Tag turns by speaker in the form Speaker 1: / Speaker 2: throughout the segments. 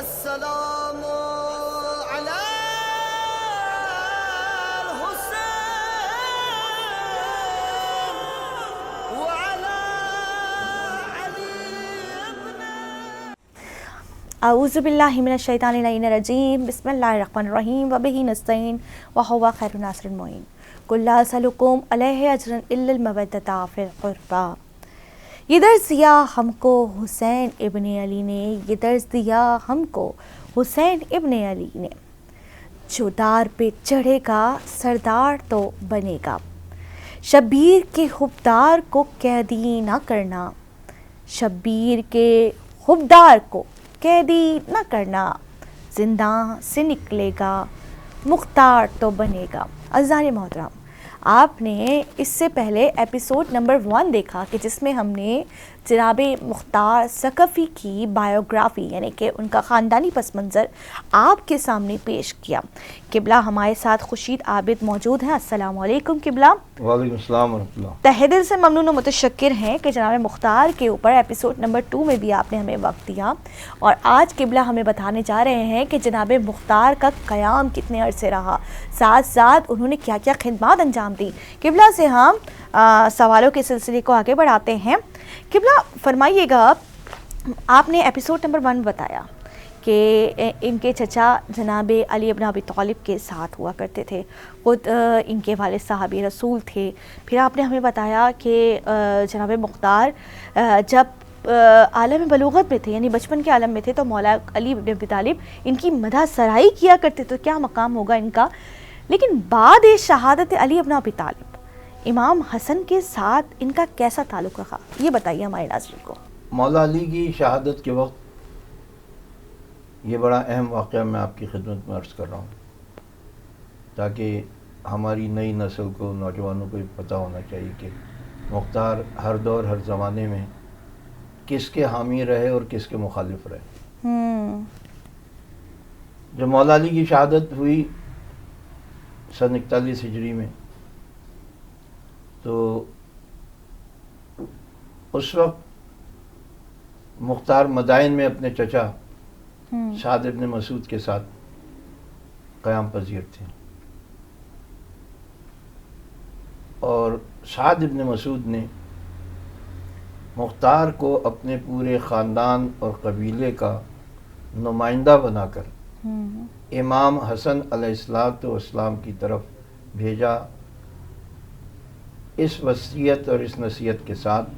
Speaker 1: السلام على الحسين وعلى علي ابن
Speaker 2: اعوذ باللہ من الشیطان الرجیم بسم اللہ الرحمن الرحیم وبہ نستعین وہو خیر الناصر المعین قل لا اسألکم علیہ اجرا الا المودۃ فی القربی۔ یہ درس دیا ہم کو حسین ابن علی نے، یہ درس دیا ہم کو حسین ابن علی نے۔ جو دار پہ چڑھے گا سردار تو بنے گا، شبیر کے حبدار کو قیدی نہ کرنا، شبیر کے حبدار کو قیدی نہ کرنا، زنداں سے نکلے گا مختار تو بنے گا۔ عزیزان محترم، آپ نے اس سے پہلے ایپیسوڈ نمبر 1 دیکھا کہ جس میں ہم نے جناب مختار ثقفی کی بایوگرافی یعنی کہ ان کا خاندانی پس منظر آپ کے سامنے پیش کیا۔ قبلہ ہمارے ساتھ خورشید عابد موجود ہیں۔ السلام علیکم قبلہ۔
Speaker 3: وعلیکم السلام ورحمۃ اللہ۔
Speaker 2: تہہ دل سے ممنون و متشکر ہیں کہ جناب مختار کے اوپر ایپیسوڈ نمبر 2 میں بھی آپ نے ہمیں وقت دیا، اور آج قبلہ ہمیں بتانے جا رہے ہیں کہ جناب مختار کا قیام کتنے عرصے رہا، ساتھ ساتھ انہوں نے کیا کیا خدمات انجام دی۔ قبلہ سے ہم سوالوں کے سلسلے کو آگے بڑھاتے ہیں۔ قبلہ فرمائیے گا، آپ نے ایپیسوڈ نمبر 1 بتایا کہ ان کے چچا جناب علی ابن ابی طالب کے ساتھ ہوا کرتے تھے، خود ان کے والد صحابی رسول تھے۔ پھر آپ نے ہمیں بتایا کہ جناب مختار جب عالم بلوغت میں تھے، یعنی بچپن کے عالم میں تھے، تو مولا علی ابن ابی طالب ان کی مدح سرائی کیا کرتے تھے، کیا مقام ہوگا ان کا۔ لیکن بعد شہادت علی ابن ابی طالب امام حسن کے ساتھ ان کا کیسا تعلق رہا، یہ بتائیے ہمارے ناظرین کو۔
Speaker 3: مولا علی کی شہادت کے وقت یہ بڑا اہم واقعہ میں آپ کی خدمت میں عرض کر رہا ہوں، تاکہ ہماری نئی نسل کو، نوجوانوں کو پتہ ہونا چاہیے کہ مختار ہر دور ہر زمانے میں کس کے حامی رہے اور کس کے مخالف رہے۔ جب مولا علی کی شہادت ہوئی سن 41 ہجری میں، تو اس وقت مختار مدائن میں اپنے چچا سعد ابن مسعود کے ساتھ قیام پذیر تھے، اور سعد ابن مسعود نے مختار کو اپنے پورے خاندان اور قبیلے کا نمائندہ بنا کر امام حسن علیہ السلام کی طرف بھیجا، اس وصیت اور اس نصیحت کے ساتھ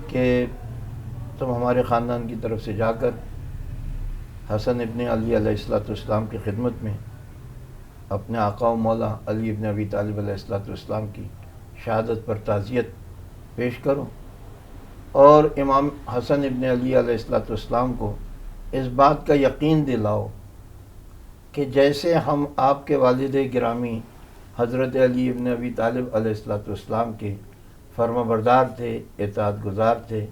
Speaker 3: کہ تم ہمارے خاندان کی طرف سے جا کر حسن ابن علی علیہ السلام کی خدمت میں اپنے آقا و مولا علی ابن ابی طالب علیہ السلام کی شہادت پر تعزیت پیش کرو، اور امام حسن ابن علی علیہ السلام کو اس بات کا یقین دلاؤ کہ جیسے ہم آپ کے والد گرامی حضرت علی ابن ابی طالب علیہ السلام کے فرما بردار تھے، اطاعت گزار تھے،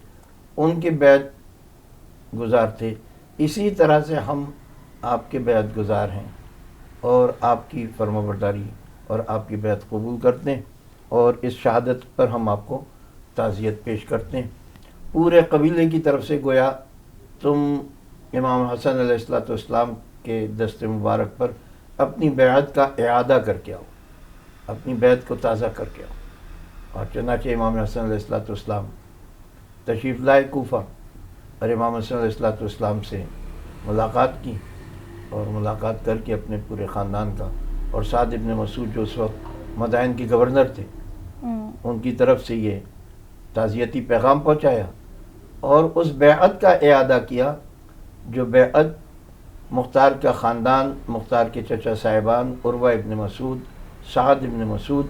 Speaker 3: ان کے بیعت گزار تھے، اسی طرح سے ہم آپ کے بیعت گزار ہیں اور آپ کی فرما برداری اور آپ کی بیعت قبول کرتے ہیں، اور اس شہادت پر ہم آپ کو تعزیت پیش کرتے ہیں۔ پورے قبیلے کی طرف سے گویا تم امام حسن علیہ السلام کے دست مبارک پر اپنی بیعت کا اعادہ کر کے آؤ، اپنی بیعت کو تازہ کر کے آؤ۔ اور چنانچہ امام حسن علیہ السلام تشریف لائے کوفہ، اور امام حسن علیہ السلام سے ملاقات کی، اور ملاقات کر کے اپنے پورے خاندان کا اور سعد ابن مسعود جو اس وقت مدائن کے گورنر تھے ان کی طرف سے یہ تعزیتی پیغام پہنچایا، اور اس بیعت کا اعادہ کیا جو بیعت مختار کا خاندان، مختار کے چچا صاحبان عروہ ابن مسعود، سعد ابن مسعود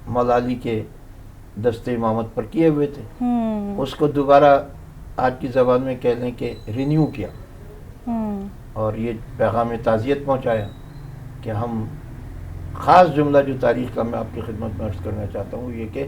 Speaker 3: مولا علی کے دست امامت پر کیے ہوئے تھے، اس کو دوبارہ آج کی زبان میں کہہ لیں کہ رینیو کیا، اور یہ پیغام تعزیت پہنچایا کہ ہم خاص جملہ جو تاریخ کا میں آپ کی خدمت میں عرض کرنا چاہتا ہوں یہ کہ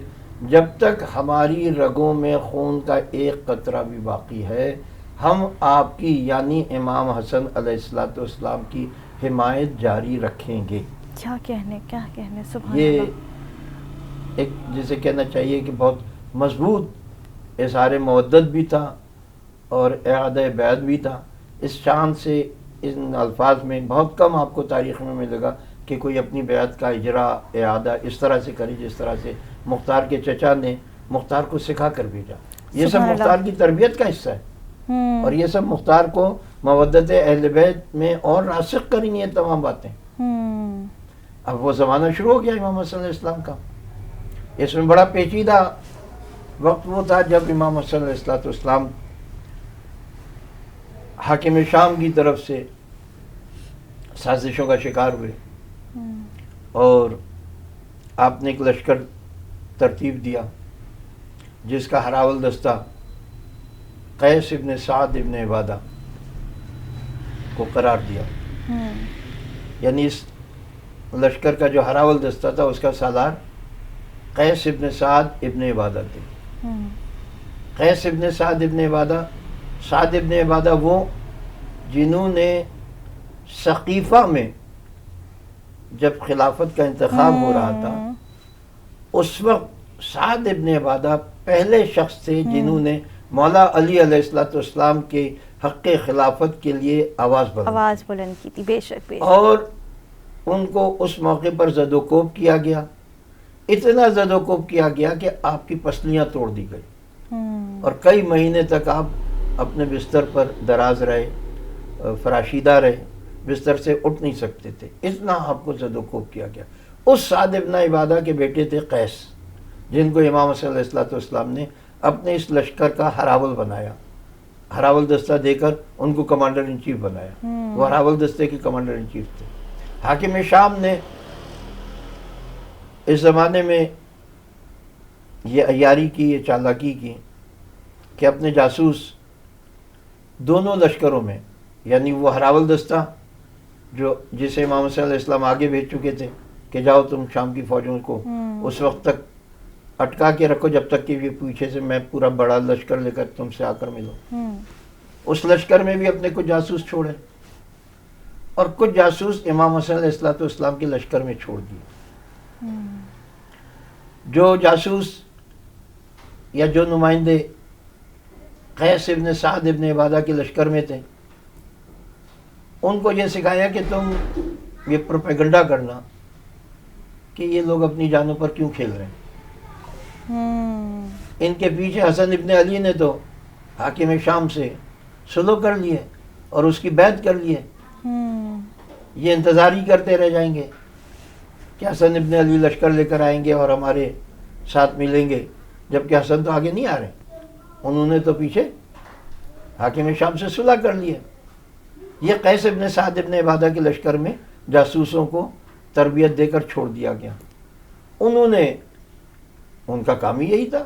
Speaker 3: جب تک ہماری رگوں میں خون کا ایک قطرہ بھی باقی ہے، ہم آپ کی یعنی امام حسن علیہ السلام کی حمایت جاری رکھیں گے۔
Speaker 2: کیا کہنے سبحان
Speaker 3: یہ
Speaker 2: اللہ۔
Speaker 3: ایک جسے کہنا چاہیے کہ بہت مضبوط اظہار مودت بھی تھا اور اعادہ بیعت بھی تھا اس شان سے ان الفاظ میں بہت کم آپ کو تاریخ میں ملے گا کہ کوئی اپنی بیعت کا اجرا اعادہ اس طرح سے کرے جس طرح سے مختار کے چچا نے مختار کو سکھا کر بھیجا. یہ سب
Speaker 2: سبحان اللہ.
Speaker 3: مختار کی تربیت کا حصہ ہے اور یہ سب مختار کو مودت اہل بیت میں اور راسخ کریں یہ تمام باتیں. اب وہ زمانہ شروع ہو گیا امام حسن علیہ السلام کا. اس میں بڑا پیچیدہ وقت وہ تھا جب امام حسن علیہ السلام حاکم شام کی طرف سے سازشوں کا شکار ہوئے اور آپ نے ایک لشکر ترتیب دیا جس کا ہراول دستہ قیس ابن سعد ابن عبادہ کو قرار دیا. یعنی اس لشکر کا جو ہراول دستہ تھا اس کا سالار قیس ابن سعد ابن عبادہ تھے. قیس ابن سعد ابن عبادہ وہ جنہوں نے سقیفہ میں جب خلافت کا انتخاب ہو رہا تھا اس وقت سعد ابن عبادہ پہلے شخص تھے جنہوں نے مولا علی علیہ السلام کے حق خلافت کے لیے آواز
Speaker 2: بلند کی تھی. بے شک.
Speaker 3: اور ان کو اس موقع پر زد و کوب کیا گیا. اتنا زد و کوب کیا گیا کہ آپ کی پسلیاں توڑ دی گئی اور کئی مہینے تک آپ اپنے بستر پر دراز رہے, فراشیدہ رہے, بستر سے اٹھ نہیں سکتے تھے. اتنا آپ کو زد و کوب کیا گیا. اس سعد ابن عبادہ کے بیٹے تھے قیس, جن کو امام حسن علیہ السلام نے اپنے اس لشکر کا ہراول بنایا, ہراول دستہ دے کر ان کو کمانڈر ان چیف بنایا. وہ ہراول دستے کے کمانڈر ان چیف تھے. حاکم شام نے اس زمانے میں یہ عیاری کی, یہ چالاکی کی کہ اپنے جاسوس دونوں لشکروں میں, یعنی وہ ہراول دستہ جسے امام حسن علیہ السلام آگے بھیج چکے تھے کہ جاؤ تم شام کی فوجوں کو اس وقت تک اٹکا کے رکھو جب تک کہ یہ پیچھے سے میں پورا بڑا لشکر لے کر تم سے آ کر ملوں. اس لشکر میں بھی اپنے کچھ جاسوس چھوڑے اور کچھ جاسوس امام حسن علیہ السلام کے لشکر میں چھوڑ دیے. جو جاسوس یا جو نمائندے قیس ابن سعد ابن عبادہ کے لشکر میں تھے ان کو یہ سکھایا کہ تم یہ پروپیگنڈا کرنا کہ یہ لوگ اپنی جانوں پر کیوں کھیل رہے ہیں. ان کے پیچھے حسن ابن علی نے تو حاکم شام سے سلو کر لیے اور اس کی بیعت کر لیے. یہ انتظار ہی کرتے رہ جائیں گے کہ حسن ابن علی لشکر لے کر آئیں گے اور ہمارے ساتھ ملیں گے, جبکہ حسن تو آگے نہیں آ رہے. انہوں نے تو پیچھے حاکم شام سے صلح کر لیے. یہ قیس ابن سعد ابن عبادہ کے لشکر میں جاسوسوں کو تربیت دے کر چھوڑ دیا گیا. ان کا کام ہی یہی تھا.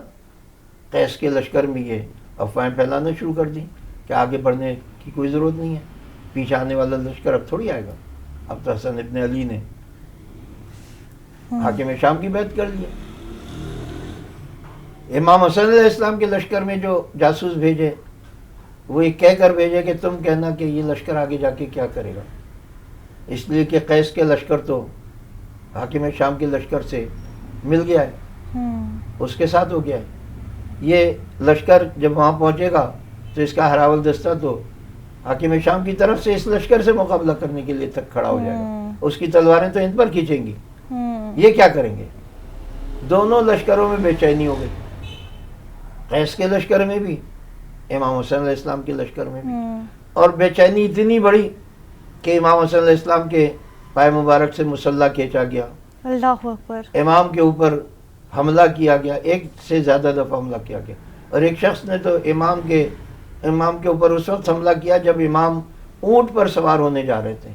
Speaker 3: قیس کے لشکر میں یہ افواہیں پھیلانا شروع کر دی کہ آگے بڑھنے کی کوئی ضرورت نہیں ہے, پیچھے آنے والا لشکر اب تھوڑی آئے گا. اب تو حسن ابن علی نے حاکم شام کی بیعت کر لی. امام حسن علیہ السلام کے لشکر میں جو جاسوس بھیجے وہ یہ کہہ کر بھیجے کہ تم کہنا کہ یہ لشکر آگے جا کے کیا کرے گا, اس لیے کہ قیس کے لشکر تو حاکم شام کے لشکر سے مل گیا ہے, اس کے ساتھ ہو گیا ہے. یہ لشکر جب وہاں پہنچے گا تو اس کا ہراول دستہ تو حاکم شام کی طرف سے اس لشکر سے مقابلہ کرنے کے لیے تک کھڑا ہو جائے گا. اس کی تلواریں تو ان پر کھینچیں گی. یہ کیا کریں گے؟ دونوں لشکروں میں بے چینی ہو گئی. قیس کے لشکر میں بھی, امام حسن علیہ السلام کے لشکر میں بھی. اور بے چینی اتنی بڑی کہ امام حسن علیہ السلام کے پائے مبارک سے مسلح کھینچا گیا.
Speaker 2: اللہ اکبر.
Speaker 3: امام کے اوپر حملہ کیا گیا, ایک سے زیادہ دفعہ حملہ کیا گیا. اور ایک شخص نے تو امام کے اوپر اس وقت حملہ کیا جب امام اونٹ پر سوار ہونے جا رہے تھے,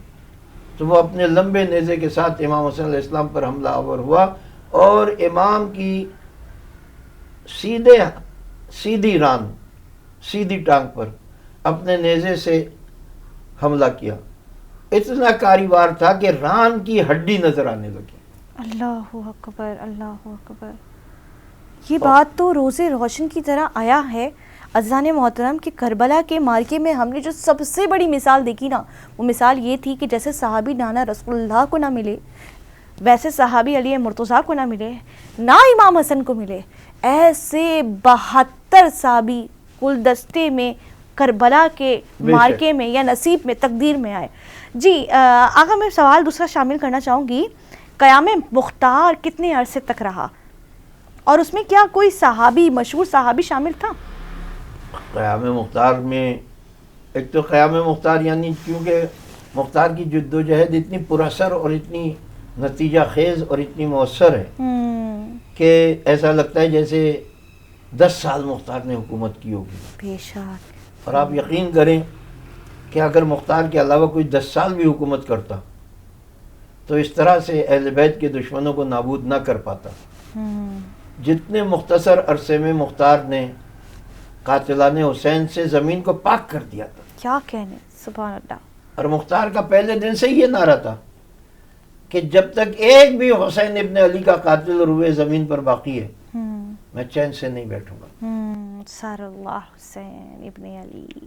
Speaker 3: تو وہ اپنے لمبے نیزے کے ساتھ امام حسن علیہ السلام پر حملہ آور ہوا اور امام کی سیدھی ران, سیدھی ٹانگ پر اپنے نیزے سے حملہ کیا. اتنا کاریوار تھا کہ ران کی ہڈی نظر آنے لگی.
Speaker 2: اللہ اکبر, اللہ اکبر. یہ بات تو روز روشن کی طرح آیا ہے عزیزان محترم کہ کربلا کے مارکے میں ہم نے جو سب سے بڑی مثال دیکھی نا, وہ مثال یہ تھی کہ جیسے صحابی نانا رسول اللہ کو نہ ملے ویسے صحابی علی مرتضیٰ کو نہ ملے, نہ امام حسن کو ملے, ایسے 72 صحابی کل دستے میں کربلا کے
Speaker 3: بے
Speaker 2: مارکے میں یا نصیب میں تقدیر میں آئے. جی آقا میں سوال دوسرا شامل کرنا چاہوں گی, قیام مختار کتنے عرصے تک رہا اور اس میں کیا کوئی صحابی مشہور صحابی شامل تھا؟
Speaker 3: قیام مختار میں ایک تو قیام مختار یعنی کیونکہ مختار کی جد و جہد اتنی پراثر اور اتنی نتیجہ خیز اور اتنی مؤثر ہے کہ ایسا لگتا ہے جیسے 10 سال مختار نے حکومت کی ہوگی.
Speaker 2: بے شک.
Speaker 3: اور آپ یقین کریں کہ اگر مختار کے علاوہ کوئی 10 سال بھی حکومت کرتا تو اس طرح سے اہل بیت کے دشمنوں کو نابود نہ کر پاتا. جتنے مختصر عرصے میں مختار نے قاتلان حسین سے زمین کو پاک کر دیا تھا.
Speaker 2: کیا کہنے, سبحان اللہ.
Speaker 3: اور مختار کا پہلے دن سے یہ نعرہ تھا کہ جب تک ایک بھی حسین ابن علی کا قاتل روئے زمین پر باقی ہے میں چین سے نہیں بیٹھوں گا.
Speaker 2: سر اللہ حسین ابن علی.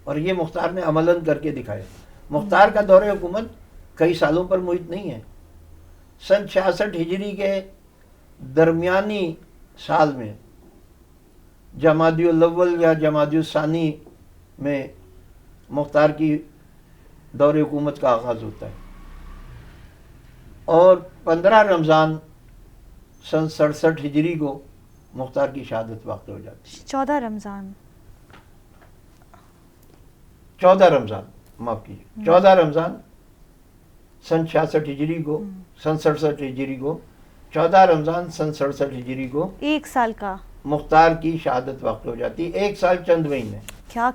Speaker 3: اور یہ مختار نے عملاً کر کے دکھایا. مختار کا دور حکومت کئی سالوں پر محیط نہیں ہے. سن 66 ہجری کے درمیانی سال میں جمادی الاول یا جمادی الثانی میں مختار کی دور حکومت کا آغاز ہوتا ہے اور 15 رمضان سن 67 ہجری کو مختار کی شہادت واقع ہو جاتی ہے.
Speaker 2: 14 رمضان
Speaker 3: 14 رمضان معاف کیجیے 14 رمضان سن 66 ہجری کو سن 67 ہجری کو 14 رمضان سن 67 ہجری کو
Speaker 2: 1 سال کا
Speaker 3: مختار کی شہادت واقع ہو جاتی ہے. 1 سال چند مہینے.
Speaker 2: کیا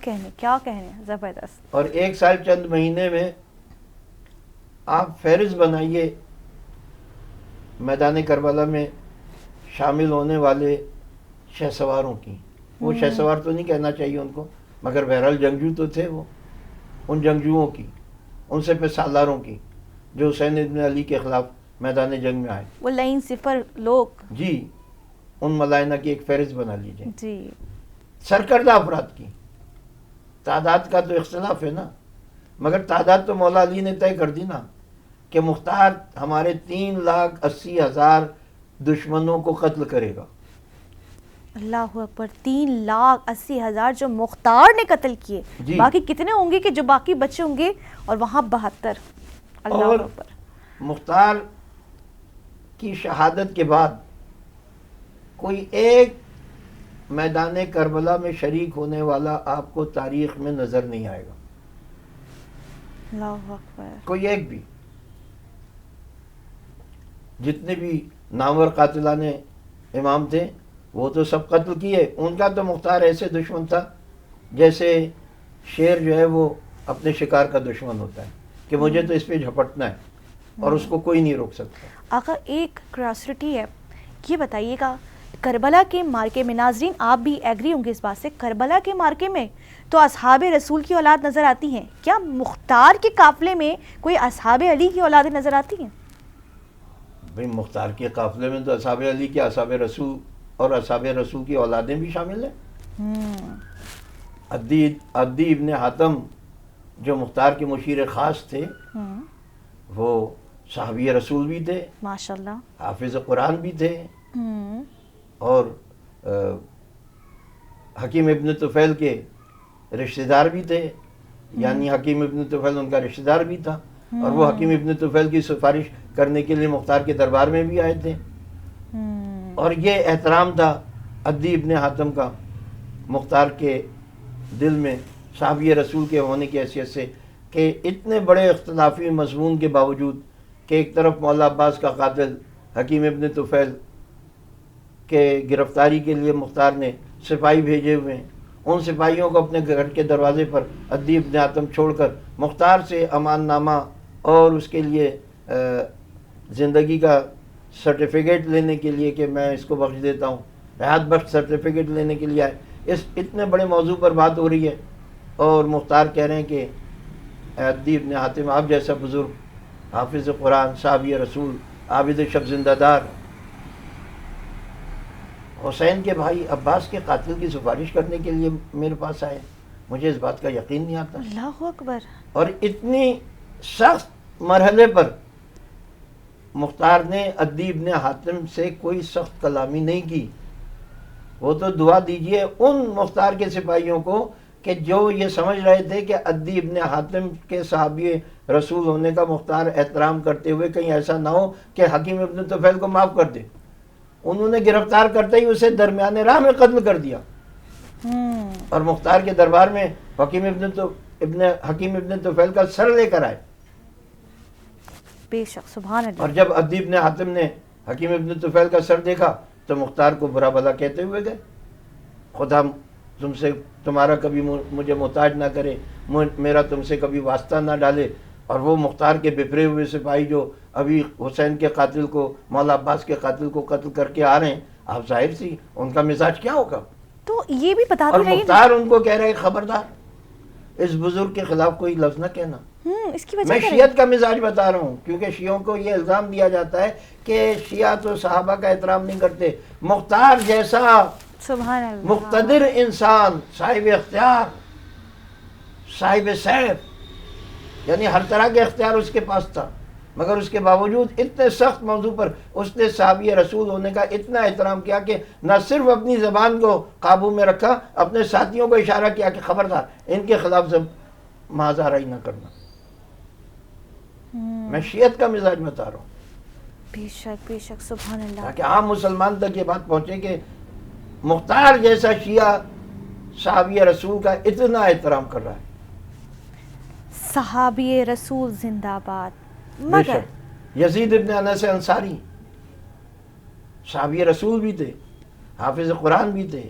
Speaker 2: کہنے زبردست.
Speaker 3: اور 1 سال چند مہینے میں آپ فہرست بنائیے میدان کربلا میں شامل ہونے والے شہ سواروں کی. وہ شہ سوار تو نہیں کہنا چاہیے ان کو مگر بہرحال جنگجو تو تھے. وہ ان جنگجوؤں کی, ان سے پہ سالاروں کی جو حسین ابن علی کے خلاف میدان جنگ میں آئے.
Speaker 2: وہ لائن صفر لوگ.
Speaker 3: جی ان ملائنہ کی ایک فہرست بنا لیجئے.
Speaker 2: جی
Speaker 3: سرکردہ افراد کی. تعداد کا تو اختلاف ہے نا مگر تعداد تو مولا علی نے طے کر دی نا کہ مختار ہمارے 3,80,000 دشمنوں کو قتل کرے گا.
Speaker 2: اللہ اکبر. 3,80,000 جو مختار نے قتل کیے.
Speaker 3: جی.
Speaker 2: باقی کتنے ہوں گے کہ جو باقی بچے ہوں گے اور وہاں 72. اللہ
Speaker 3: اور
Speaker 2: اکبر.
Speaker 3: مختار کی شہادت کے بعد کوئی ایک میدان کربلا میں شریک ہونے والا آپ کو تاریخ میں نظر نہیں آئے گا.
Speaker 2: اللہ اکبر.
Speaker 3: کوئی ایک بھی. جتنے بھی نامور قاتلان امام تھے وہ تو سب قتل کیے. ان کا تو مختار ایسے دشمن تھا جیسے شیر جو ہے وہ اپنے شکار کا دشمن ہوتا ہے کہ مجھے تو اس پہ جھپٹنا ہے اور اس کو کوئی نہیں روک سکتا.
Speaker 2: آقا ایک کیوریوسٹی ہے, یہ بتائیے گا کربلا کے مارکے میں, ناظرین آپ بھی ایگری ہوں گے اس بات سے, کربلا کے مارکے میں تو اصحاب رسول کی اولاد نظر آتی ہیں, کیا مختار کے قافلے میں کوئی اصحاب علی کی اولادیں نظر آتی ہیں؟
Speaker 3: بھئی مختار کے قافلے میں تو اصحاب علی کے اصحاب رسول اور اصحاب رسول کی اولادیں بھی شامل ہیں. عدی ابن حاتم جو مختار کے مشیر خاص تھے وہ صحابی رسول بھی تھے,
Speaker 2: ماشاءاللہ,
Speaker 3: حافظ قرآن بھی تھے اور حکیم ابن طفیل کے رشتہ دار بھی تھے. یعنی حکیم ابن طفیل ان کا رشتہ دار بھی تھا اور وہ حکیم ابن طفیل کی سفارش کرنے کے لیے مختار کے دربار میں بھی آئے تھے. اور یہ احترام تھا عدی ابن حاتم کا مختار کے دل میں صحابی رسول کے ہونے کی حیثیت سے کہ اتنے بڑے اختلافی مضمون کے باوجود کہ ایک طرف مولا عباس کا قاتل حکیم ابن طفیل کے گرفتاری کے لیے مختار نے سپاہی بھیجے ہوئے ہیں, ان سپاہیوں کو اپنے گھر کے دروازے پر عدی ابن حاتم چھوڑ کر مختار سے امان نامہ اور اس کے لیے زندگی کا سرٹیفکیٹ لینے کے لیے کہ میں اس کو بخش دیتا ہوں, حیات بخش سرٹیفکیٹ لینے کے لیے آئے. اس اتنے بڑے موضوع پر بات ہو رہی ہے اور مختار کہہ رہے ہیں کہ عدی ابن حاتم آپ جیسا بزرگ حافظ قرآن صحابی رسول عابد شب زندہ دار حسین کے بھائی عباس کے قاتل کی سفارش کرنے کے لیے میرے پاس آئے. مجھے اس بات کا یقین نہیں آتا.
Speaker 2: اللہ اکبر.
Speaker 3: اور اتنی سخت مرحلے پر مختار نے عدی ابن حاتم سے کوئی سخت کلامی نہیں کی. وہ تو دعا دیجئے ان مختار کے سپاہیوں کو کہ جو یہ سمجھ رہے تھے کہ عدی ابن حاتم کے صحابی رسول ہونے کا مختار احترام کرتے ہوئے کہیں ایسا نہ ہو کہ حکیم ابن طفیل کو معاف کر دے، انہوں نے گرفتار کرتے ہی اسے درمیان راہ میں قتل کر دیا اور مختار کے دربار میں حکیم ابن طفیل کا سر لے کر آئے.
Speaker 2: بے شک سبحان اللہ.
Speaker 3: اور جب عدی ابن حاتم نے حکیم ابن طفیل کا سر دیکھا تو مختار کو برا بھلا کہتے ہوئے گئے، خدا تمہارا کبھی مجھے محتاج نہ کرے، میرا تم سے کبھی واسطہ نہ ڈالے. اور وہ مختار کے بپھرے ہوئے سپاہی جو ابھی حسین کے قاتل کو، مولا عباس کے قاتل کو قتل کر کے آ رہے ہیں، آپ ظاہر سی ان کا مزاج کیا ہوگا.
Speaker 2: تو یہ بھی بتا
Speaker 3: اور
Speaker 2: دو
Speaker 3: مختار ان کو کہہ رہے خبردار اس بزرگ کے خلاف کوئی لفظ نہ کہنا.
Speaker 2: اس کی وجہ
Speaker 3: میں شیعت کا مزاج بتا رہا ہوں، کیونکہ شیعوں کو یہ الزام دیا جاتا ہے کہ شیعہ تو صحابہ کا احترام نہیں کرتے. مختار جیسا
Speaker 2: سبحان اللہ
Speaker 3: مقتدر انسان، صاحب اختیار، صاحب سیف، یعنی ہر طرح کے اختیار اس کے پاس تھا، مگر اس کے باوجود اتنے سخت موضوع پر اس نے صحابی رسول ہونے کا اتنا احترام کیا کہ نہ صرف اپنی زبان کو قابو میں رکھا، اپنے ساتھیوں کو اشارہ کیا کہ خبردار ان کے خلاف مازارائی نہ کرنا. میں شیعت کا مزاج بتا رہا ہوں
Speaker 2: بے شک سبحان اللہ.
Speaker 3: تاکہ عام مسلمان تک یہ بات پہنچے کہ مختار جیسا شیعہ صحابی رسول کا اتنا احترام کر رہا ہے.
Speaker 2: صحابی رسول زندہ باد.
Speaker 3: بے
Speaker 2: مگر
Speaker 3: شک یزید ابن انس انصاری صحابی رسول بھی تھے، حافظ قرآن بھی تھے،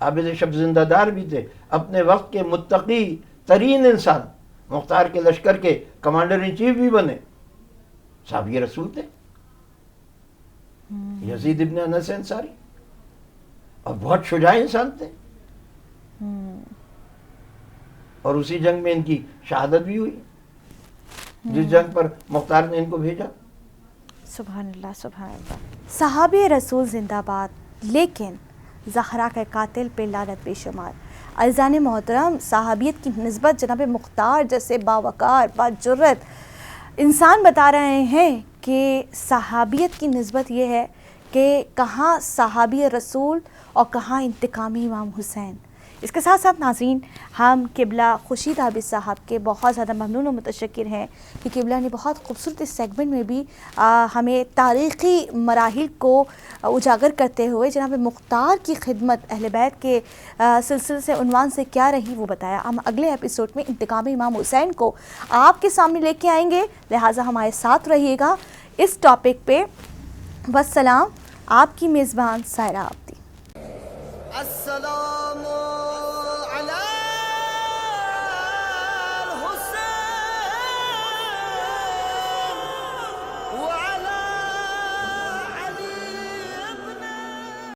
Speaker 3: عابد شب زندہ دار بھی تھے، اپنے وقت کے متقی ترین انسان، مختار کے لشکر کے کمانڈر ان چیف بھی بنے، صحابی رسول تھے یزید ابن انس انصاری، اور بہت شجاع انسان تھے. اور اسی جنگ میں ان کی شہادت بھی ہوئی، جس جنگ پر مختار نے ان کو بھیجا.
Speaker 2: سبحان اللہ سبحان اللہ. صحابی رسول زندہ باد، لیکن زہرا کے قاتل پہ لعنت بے شمار. عزیزان محترم، صحابیت کی نسبت جناب مختار جیسے باوقار باجرت انسان بتا رہے ہیں کہ صحابیت کی نسبت یہ ہے کہ کہاں صحابی رسول اور کہاں انتقامی امام حسین. اس کے ساتھ ساتھ ناظرین، ہم قبلہ خورشید عابد صاحب کے بہت زیادہ ممنون و متشکر ہیں کہ قبلہ نے بہت خوبصورت اس سیگمنٹ میں بھی ہمیں تاریخی مراحل کو اجاگر کرتے ہوئے جناب مختار کی خدمت اہل بیت کے سلسلے سے عنوان سے کیا رہی وہ بتایا. ہم اگلے ایپیسوڈ میں انتقامی امام حسین کو آپ کے سامنے لے کے آئیں گے، لہٰذا ہمارے ساتھ رہیے گا اس ٹاپک پہ. والسلام، آپ کی میزبان سائرہ عابدی.
Speaker 1: السلام